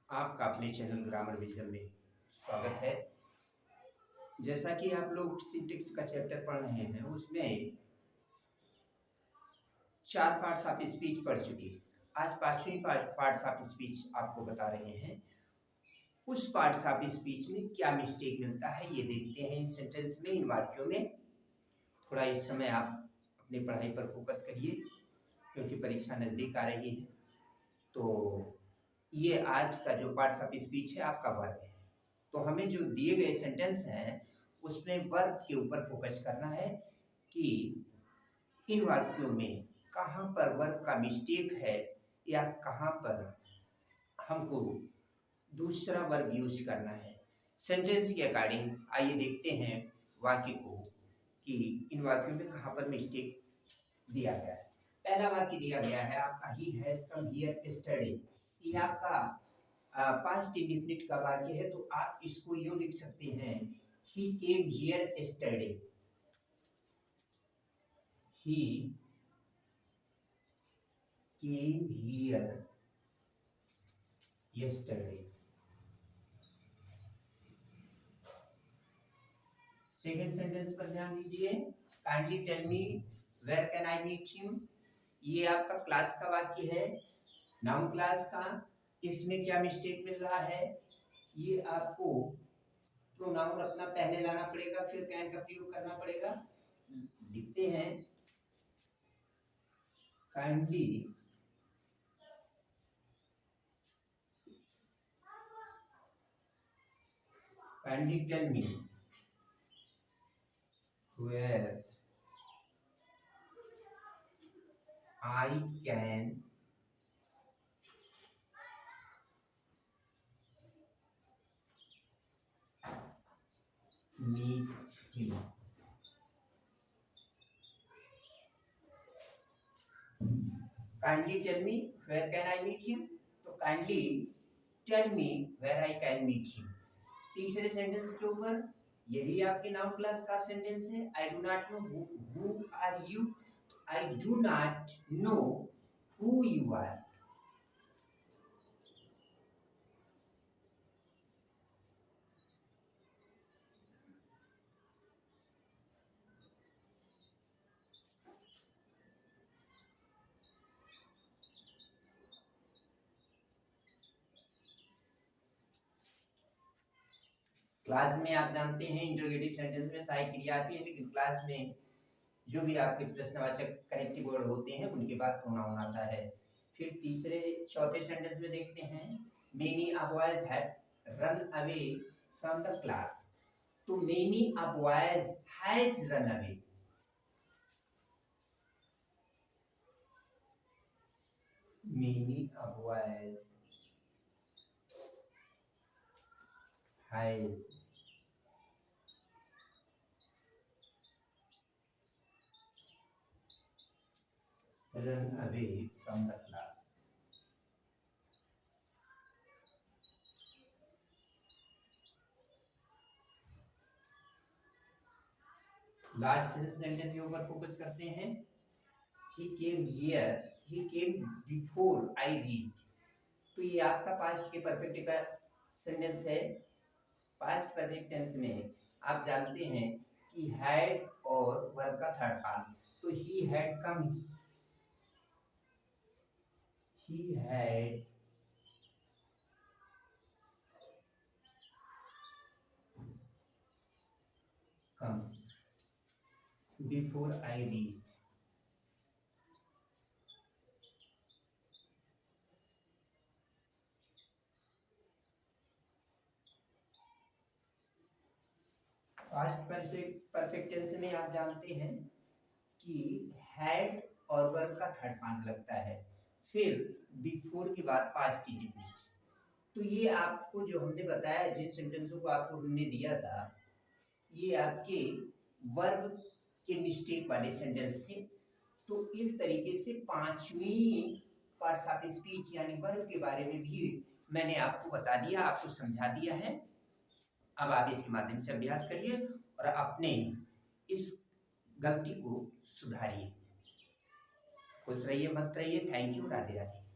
आपका अपने channel grammar wisdom में स्वागत है। जैसा कि आप लोग सिंटेक्स का चैप्टर पढ़ रहे हैं, उसमें 4 पार्ट्स ऑफ स्पीच पढ़ चुके। आज 5वीं पार्ट्स ऑफ स्पीच आपको बता रहे हैं। उस पार्ट्स ऑफ स्पीच में क्या मिस्टेक मिलता है ये देखते हैं इन सेंटेंस में, इन वाक्यों में। थोड़ा इस समय आप अपनी पढ़ाई पर फोकस करिए क्योंकि परीक्षा नज़दीक आ रही है। तो ये आज का जो पार्ट्स ऑफ स्पीच है आपका वर्ब है। तो हमें जो दिए गए सेंटेंस हैं उसमें वर्ब के ऊपर फोकस करना है कि इन वाक्यों में कहाँ पर वर्ब का मिस्टेक है या कहाँ पर हमको दूसरा वर्ब यूज करना है। सेंटेंस के अकॉर्डिंग आइए देखते हैं वाक्य को कि इन वाक्यों में कहाँ पर मिस्टेक दिया गया है। पहला वाक्य दिया गया है आपका, he has come here yesterday. ये आपका पास्ट इंडेफिनिट का वाक्य है, तो आप इसको यूं लिख सकते हैं, he came here yesterday. He came here yesterday. Second sentence पर ध्यान दीजिए, kindly tell me where can I meet him. ये आपका क्लास का वाक्य है, नाउन क्लास का। इसमें क्या मिस्टेक मिल रहा है, ये आपको प्रोनाउन अपना पहले लाना पड़ेगा, फिर कैन का प्रयोग करना पड़ेगा। लिखते हैं, kindly tell me where I can meet him। Kindly tell me where can I meet him, तो kindly tell me where I can meet him। तीसरे सेंटेंस के ऊपर, ये भी आपके नाउन क्लास का सेंटेंस है। I do not know who are you, I do not know who you are. Class में आप जानते हैं इंटरोगेटिव सेंटेंस में सहायक क्रिया आती है, लेकिन क्लास में जो भी आपके प्रश्नवाचक कनेक्टिव वर्ड होते हैं उनके बाद प्रोनाउन आता है। फिर चौथे सेंटेंस में देखते हैं, many boys have run away from the class. तो many boys has run away. Many boys has run away from the class। Last sentence के ऊपर फोकस करते हैं, he came here, he came before I reached। तो ये आपका past के perfect का सेंटेंस है। पास्ट परफेक्ट टेंस में आप जानते हैं कि हैड और वर्ब का थर्ड फॉर्म, तो he had come, he had come before I reached। Past perfect tense में आप जानते हैं कि हैड और वर्ब का थर्ड फॉर्म लगता है, फिर बिफोर के बाद पास्ट इंडेफिनिट। तो ये आपको जो हमने बताया, जिन सेंटेंसों को आपको हमने दिया था, ये आपके वर्ब के मिस्टेक वाले सेंटेंस थे। तो इस तरीके से 5वीं पार्ट्स ऑफ स्पीच यानी वर्ब के बारे में भी मैंने आपको बता दिया, आपको समझा दिया है। अब आप इसके माध्यम से अभ्यास करिए और अपने इस गलती को सुधारिए। खुश रहिए, मस्त रहिए। Thank you. राधे राधे।